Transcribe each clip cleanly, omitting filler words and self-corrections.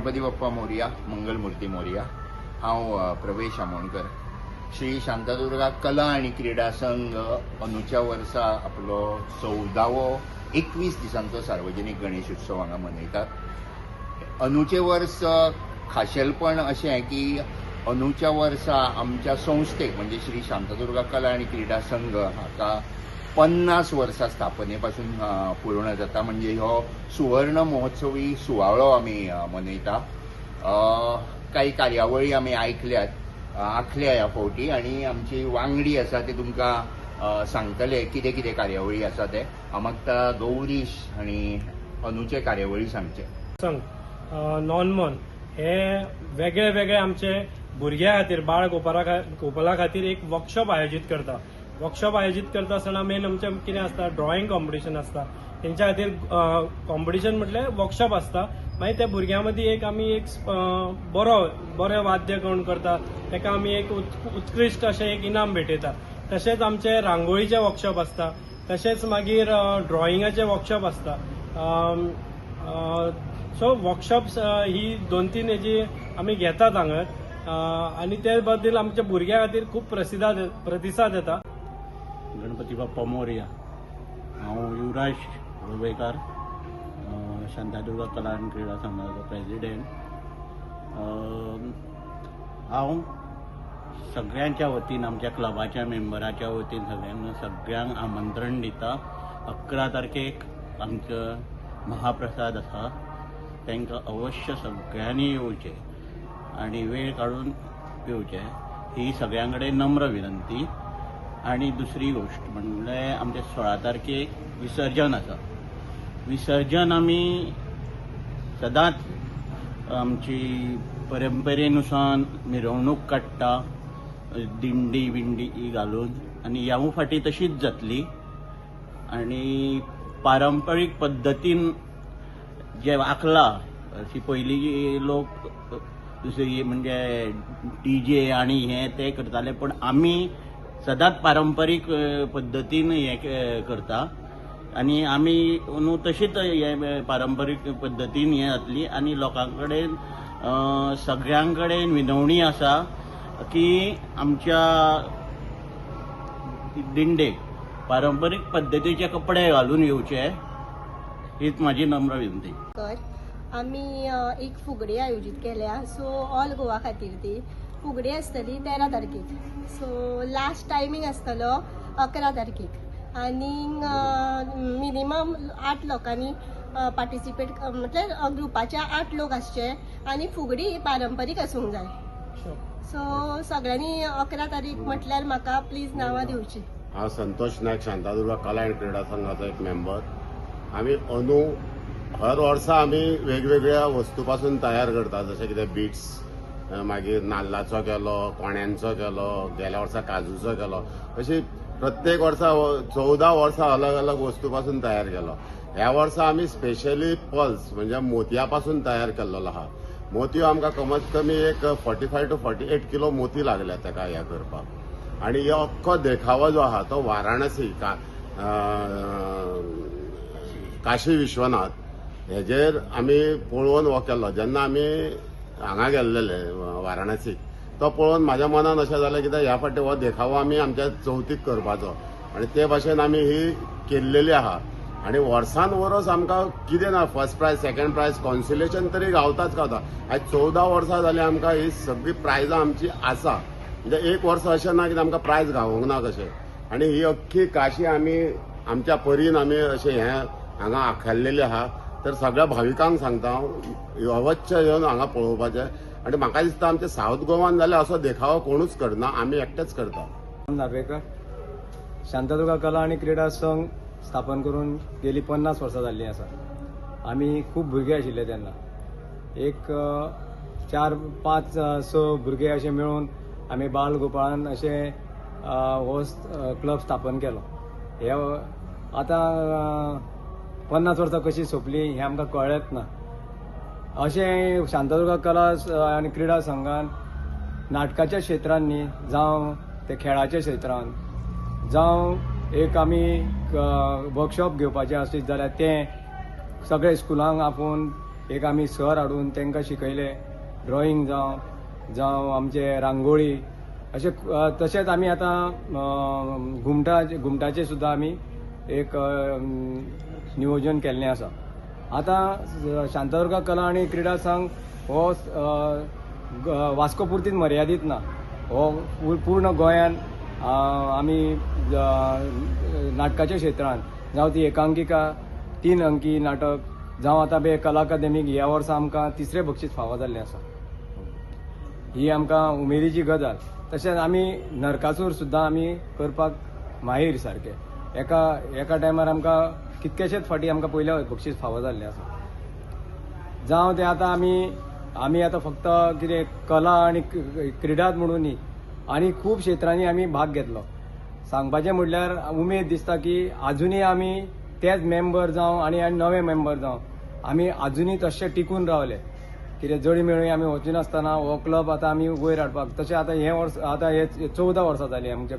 गणपती बाप्पा मोरया, मंगलमूर्ती मोरया। हांव प्रवेश आमोणकर। श्री शांतादुर्गा कला आणि क्रीडा संघ अंदूच्या वर्सा आपलो 14वो 21 दिसांचो सार्वजनीक गणेश उत्सव हांगा मनयतात। अंदूचे वर्स खाशेलपण अशें की अंदूच्या वर्सा आमच्या संस्थेक म्हणजे श्री शांतादुर्गा कला आणि क्रीडा संघ हाका 50 वर्सां स्थापनेपासून पूर्ण जाता। म्हणजे हो सुवर्ण महोत्सवी सुवाळो आमी मनयता। काही कार्यावळी आमी आखल्या ह्या फावटी आणि आमची वांगडी आसा ते तुमकां सांगतले कितें कितें कार्यावळी आसा ते। हांव मागता गौरीश आनी अंदूचे कार्यावळी सांगचे। नॉनमॉन हे वेगळे वेगळे आमचे भुरग्यां खातीर बाळ गोपाला खातीर एक वर्कशॉप आयोजीत करता। वर्कशॉप आयोजीत करता आसतना मेन आमचें कितें आसता, ड्रॉइंग कॉम्पिटिशन आसता। तेंच्या खातीर कॉम्पिटिशन म्हटल्यार वर्कशॉप आसता। मागीर त्या भुरग्यां मदीं एक बरें वाद्य कोण करता ताका आमी एक उत्कृश्ट अशें एक इनाम भेटयता। तशेंच आमचे रांगोळीचे वर्कशॉप आसता, तशेंच मागीर ड्रॉइंगाचे वर्कशॉप आसता। सो वर्कशॉप्स ही 2-3 हेजी आमी घेतात हांगा आनी ते बद्दल आमच्या भुरग्यां खातीर खूब प्रतिसाद येता। गणपती बाप्पा मोरया। हांव युवराज वळवयकार, शांतादुर्गा कला आनी क्रीडा संघाचो प्रेसिडेंट। हांव सगळ्यांच्या वतीन आमच्या क्लबाच्या मेंबराच्या वतीन सगळ्यांक आमंत्रण दिता। 11 तारखेक आमचो महाप्रसाद आसा, तांकां अवश्य सगळ्यांनी येवचें आनी वेळ काडून येवचें ही सगळ्यां कडेन नम्र विनंती। आणि दुसरी गोष्ट म्हणजे आमचे 16 तारखेक विसर्जन आसा। विसर्जन आमी सदांच आमची परंपरेनुसार मिरवणूक काडटा, दिंडी बिंडी घालून, आनी ह्या फाटी तशीच जातली। आनी पारंपारीक पद्दतीन जे आखला अशी पयलीं लोक दुसरी म्हणजे DJ आणि हे ते करताले, पण आमी सदांच पारंपारीक पद्दतीन हे करता आनी आमी न्हू तशीच हे पारंपारीक पद्दतीन हे जातली। आनी लोकां कडेन सगळ्यां कडेन विनवणी आसा की आमच्या दिंडेक पारंपारीक पद्दतीचे कपडे घालून येवचे, हीच म्हाजी नम्र विनंती। आमी एक फुगडी आयोजीत केल्या, सो ऑल गोवा खातीर ती फुगडी आसतली 13 तारखेक। सो लास्ट टायमींग आसतलो 11 तारखेक आनी मिनिमम 8 लोकांनी पार्टिसिपेट म्हटल्यार ग्रुपाचे 8 लोक आसचे आनी फुगडी पारंपारीक आसूंक जाय। सो सगळ्यांनी 11 तारीख म्हटल्यार म्हाका प्लीज नांवां दिवची। हांव संतोष नायक, शांतादुर्गा कला आनी क्रीडा संघाचो एक मेंबर। आमी अंदू हर वर्सा आमी वेगवेगळ्या वस्तूपासून तयार करता, जशें कितें बीट्स, मागीर नाल्लाचो केलो, कोण्यांचो केलो, गेल्या वर्सा काजूचो केलो, अशी प्रत्येक वर्सा 14 वर्सां अलग अलग वस्तूपासून तयार केलो। ह्या वर्सा आमी स्पेशली पल्स म्हणजे मोतयापासून तयार केल्लो आहा। मोतयो आमकां कमीत कमी एक 45 to 48 किलो मोती लागल्या ताका हें करपाक। आनी हो अख्खो देखावो जो आहा तो वाराणसी काशी विश्वनाथ हेजेर आमी पळोवन हो केल्लो। जेन्ना आमी हांगा गेल्लेले वाराणसीक तो पळोवन म्हाज्या मनान अशें जालें कित्याक ह्या फावटी हो देखावो आमी आमच्या चवथीक करपाचो आनी ते भाशेन आमी ही केल्लेली आहा। आनी वर्सान वरस आमकां कितें ना, फर्स्ट प्रायज, सेकंड प्रायज, कॉन्सुलेशन तरी गावताच गावता। आयज 14 वर्सां जालीं आमकां ही सगळी प्रायजां आमची आसा। म्हणजे एक वर्स अशें ना की आमकां प्रायज गावोंक ना कशें। आनी ही अख्खी काशी आमी आमच्या परीन आमी अशें हें हांगा आखल्लेली आहा। तर सगळ्या भाविकांक सांगता हांव अवश्य येवन हांगा पळोवपाचें। आनी म्हाका दिसता आमच्या सावथ गोवान जाल्यार असो देखावो कोणूच करना, आमी एकटेच करता। नार्वेकर, शांतादुर्गा कला आणि क्रीडा संघ स्थापन करून गेली 50 वर्सां जाल्लीं आसा। आमी खूब भुरगे आशिल्ले तेन्ना, एक 4-5-6 भुरगे अशे मेळून आमी बाल गोपाळान अशें हो क्लब स्थापन केलो। हे आतां 50 वर्सां कशी सोंपली हें आमकां कळत ना। अशें शांतादुर्गा कला आनी क्रीडा संघान नाटकाच्या क्षेत्रांनी जावं ते खेळाच्या क्षेत्रांत जावं एक आमी वर्कशॉप घेवपाचें आसत जाल्यार तें सगळे स्कुलांक आपूण एक आमी सर हाडून तांकां शिकयले ड्रॉईंग जावं आमचे रांगोळी अशें तशेंच आमी आतां घुमटाचें सुद्दां आमी एक नियोजन केल्लें आसा. आतां शांतादुर्गा कला आनी क्रीडा संघ हो वास्को पुरतीच मर्यादीत ना, हो पूर्ण गोंयान आमी नाटकाच्या क्षेत्रांत जावं ती एकांकिका 3 अंकी नाटक जावं आतां कला अकादेमीक ह्या वर्सा आमकां 3रे बक्षीस फावो जाल्लें आसा. ही आमकां उमेदीची गजाल. तशेंच आमी नरकासूर सुद्दां आमी करपाक माहीर सारके. एका टायमार आमकां कितकेशेच फाटी आमकां पयल्या बक्षीस फावो जाल्लें आसा. जावं ते आतां आमी आतां फक्त कितें कला आनी क्रिडाच म्हणून न्ही, आनी खूब क्षेत्रांनी आमी भाग घेतलो. सांगपाचें म्हणल्यार उमेद दिसता की आजुनूय आमी तेच मेंबर जावं आनी नवे मेंबर जावं आमी आजुनूय तशे टिकून रावले. कितें जडी मेळून आमी वचून नासतना हो क्लब आतां आमी वयर हाडपाक. तशें आतां हे वर्स आतां हे 14 वर्सां जालीं आमच्या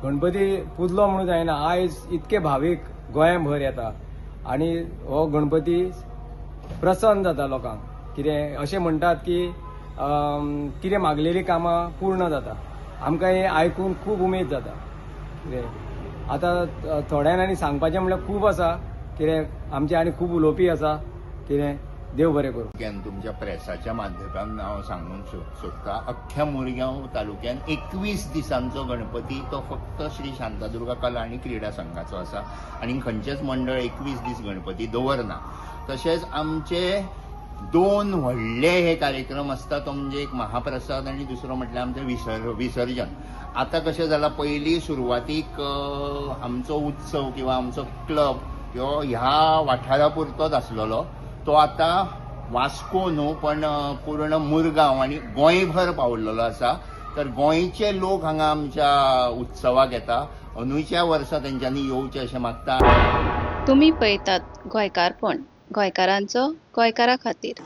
गणपती पुजलो म्हणून जायना. आयज इतके भावीक गोंयभर येता आनी हो गणपती प्रसन्न जाता लोकांक. कितें अशें म्हणटात की कितें मागलेलीं कामां पूर्ण जाता. आमकां हें आयकून खूब उमेद जाता. कितें आतां थोड्यान आनी सांगपाचें म्हणल्यार खूब आसा. कितें आमचे आनी खूब उलोवपी आसा. कितें देव बरें करूं. तुमच्या प्रेसाच्या माध्यमांतल्यान हांव सांगूंक सोदतां, अख्ख्या मुरगांव तालुक्यान 21 दिसांचो गणपती तो फक्त श्री शांतादुर्गा कला आनी क्रीडा संघाचो आसा आनी खंयचेच मंडळ 21 दीस गणपती दवरना. तशेंच आमचे 2 व्हडले हे कार्यक्रम आसता. तो म्हणजे एक महाप्रसाद आनी दुसरो म्हटल्यार आमचें विसर्जन. आतां कशें जालां, पयलीं सुरवातीक आमचो उत्सव किंवा आमचो क्लब ह्या वाठारा पुरतोच आसलेलो. तो आतां वास्को न्हू पण पूर्ण मुरगांव आनी गोंयभर पावलेलो आसा. तर गोंयचे लोक हांगा आमच्या उत्सवाक येता. अंदूच्या वर्सा तेंच्यांनी येवचें अशें मागता. तुमी पळयतात गोंयकारपण, गोंयकारांचो गोंयकारा खातीर.